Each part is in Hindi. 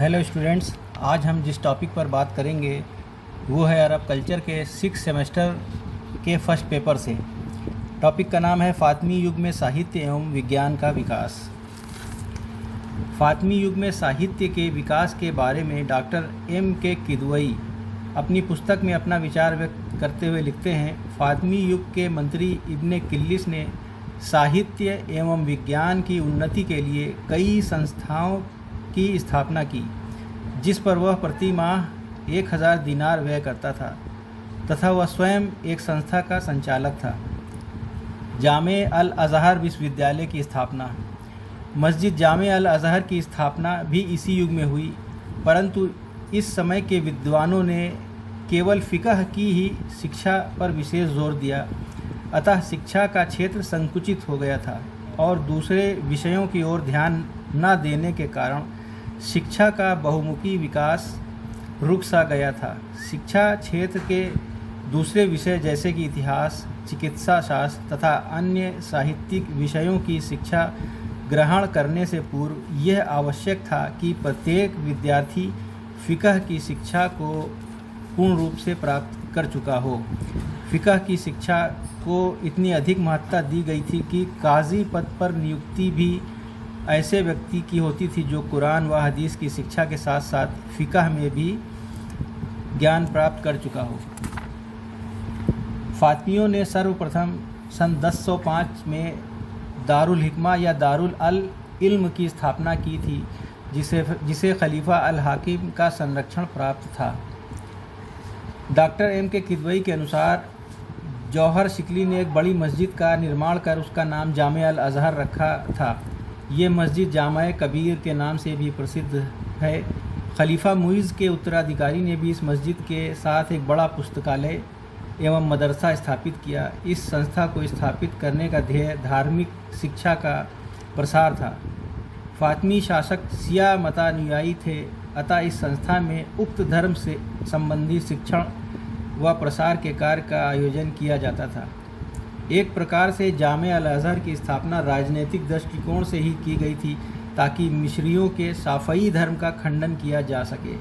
हेलो स्टूडेंट्स, आज हम जिस टॉपिक पर बात करेंगे वो है अरब कल्चर के 6 सेमेस्टर के फर्स्ट पेपर से। टॉपिक का नाम है फातमी युग में साहित्य एवं विज्ञान का विकास। फातमी युग में साहित्य के विकास के बारे में डॉक्टर M.K. किदवई अपनी पुस्तक में अपना विचार व्यक्त करते हुए लिखते हैं, फातमी युग के मंत्री इब्ने किल्लिस ने साहित्य एवं विज्ञान की उन्नति के लिए कई संस्थाओं की स्थापना की, जिस पर वह प्रति माह 1000 दिनार व्यय करता था तथा वह स्वयं एक संस्था का संचालक था। जामे अल अज़हर विश्वविद्यालय की स्थापना। मस्जिद जामे अल अज़हर की स्थापना भी इसी युग में हुई, परंतु इस समय के विद्वानों ने केवल फ़िक़ह की ही शिक्षा पर विशेष जोर दिया, अतः शिक्षा का क्षेत्र संकुचित हो गया था और दूसरे विषयों की ओर ध्यान न देने के कारण शिक्षा का बहुमुखी विकास रुक सा गया था। शिक्षा क्षेत्र के दूसरे विषय जैसे कि इतिहास, चिकित्सा शास्त्र तथा अन्य साहित्यिक विषयों की शिक्षा ग्रहण करने से पूर्व यह आवश्यक था कि प्रत्येक विद्यार्थी फ़िक़ह की शिक्षा को पूर्ण रूप से प्राप्त कर चुका हो। फ़िक़ह की शिक्षा को इतनी अधिक महत्ता दी गई थी कि काजी पद पर नियुक्ति भी ऐसे व्यक्ति की होती थी जो कुरान व हदीस की शिक्षा के साथ साथ फ़िक़ह में भी ज्ञान प्राप्त कर चुका हो। फातमियों ने सर्वप्रथम सन 1005 में दारुल हिकमा या दारुल अल इल्म की स्थापना की थी, जिसे खलीफा अल हाकिम का संरक्षण प्राप्त था। Doctor M.K. किदवई के अनुसार जौहर शिकली ने एक बड़ी मस्जिद का निर्माण कर उसका नाम जामे अल अज़हर रखा था। ये मस्जिद जामे कबीर के नाम से भी प्रसिद्ध है। खलीफा मुइज़ के उत्तराधिकारी ने भी इस मस्जिद के साथ एक बड़ा पुस्तकालय एवं मदरसा स्थापित किया। इस संस्था को स्थापित करने का ध्येय धार्मिक शिक्षा का प्रसार था। फातमी शासक शिया मतानुयायी थे, अतः इस संस्था में उक्त धर्म से संबंधी शिक्षण व प्रसार के कार्य का आयोजन किया जाता था। एक प्रकार से जामे अल अज़हर की स्थापना राजनीतिक दृष्टिकोण से ही की गई थी, ताकि मिस्रियों के शाफ़ई धर्म का खंडन किया जा सके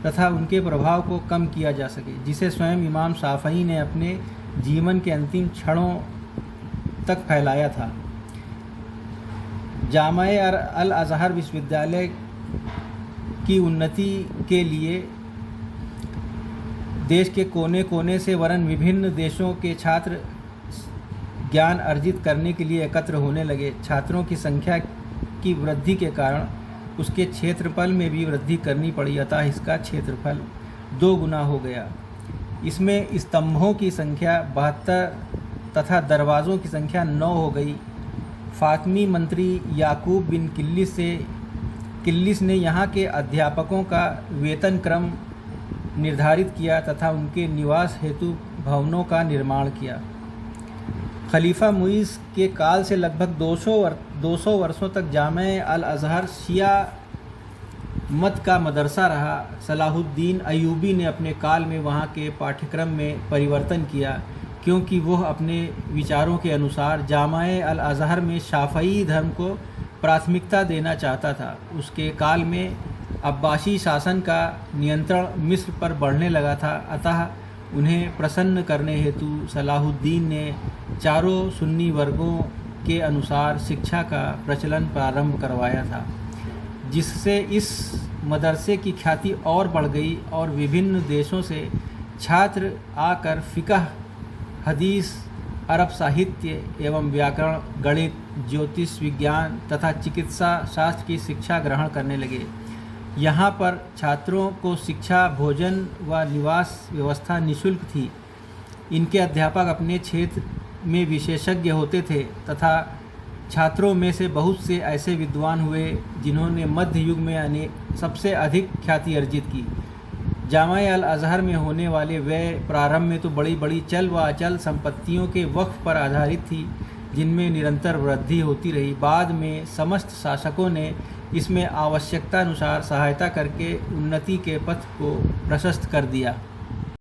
तथा उनके प्रभाव को कम किया जा सके, जिसे स्वयं इमाम शाफ़ई ने अपने जीवन के अंतिम क्षणों तक फैलाया था। जामे अल अज़हर विश्वविद्यालय की उन्नति के लिए देश के कोने कोने से वरन विभिन्न देशों के छात्र ज्ञान अर्जित करने के लिए एकत्र होने लगे। छात्रों की संख्या की वृद्धि के कारण उसके क्षेत्रफल में भी वृद्धि करनी पड़ी, अतः इसका क्षेत्रफल 2 गुना हो गया। इसमें स्तंभों की संख्या 72 तथा दरवाज़ों की संख्या 9 हो गई। फातमी मंत्री याकूब बिन किल्लिस ने यहाँ के अध्यापकों का वेतन क्रम निर्धारित किया तथा उनके निवास हेतु भवनों का निर्माण किया। खलीफा मुइज़ के काल से लगभग 200 वर्षों तक जामे अल अज़हर शिया मत का मदरसा रहा। सलाहुद्दीन अय्यूबी ने अपने काल में वहाँ के पाठ्यक्रम में परिवर्तन किया, क्योंकि वह अपने विचारों के अनुसार जामे अल अज़हर में शाफ़ई धर्म को प्राथमिकता देना चाहता था। उसके काल में अब्बासी शासन का नियंत्रण मिस्र पर बढ़ने लगा था, अतः उन्हें प्रसन्न करने हेतु सलाहुद्दीन ने चारों सुन्नी वर्गों के अनुसार शिक्षा का प्रचलन प्रारंभ करवाया था, जिससे इस मदरसे की ख्याति और बढ़ गई और विभिन्न देशों से छात्र आकर फ़िक़ह, हदीस, अरब साहित्य एवं व्याकरण, गणित, ज्योतिष विज्ञान तथा चिकित्सा शास्त्र की शिक्षा ग्रहण करने लगे। यहाँ पर छात्रों को शिक्षा, भोजन व निवास व्यवस्था निःशुल्क थी। इनके अध्यापक अपने क्षेत्र में विशेषज्ञ होते थे तथा छात्रों में से बहुत से ऐसे विद्वान हुए जिन्होंने मध्य युग में सबसे अधिक ख्याति अर्जित की। जामे अल अज़हर में होने वाले व्यय प्रारंभ में तो बड़ी बड़ी चल व अचल संपत्तियों के वक्फ पर आधारित थी, जिनमें निरंतर वृद्धि होती रही। बाद में समस्त शासकों ने इसमें आवश्यकता अनुसार सहायता करके उन्नति के पथ को प्रशस्त कर दिया।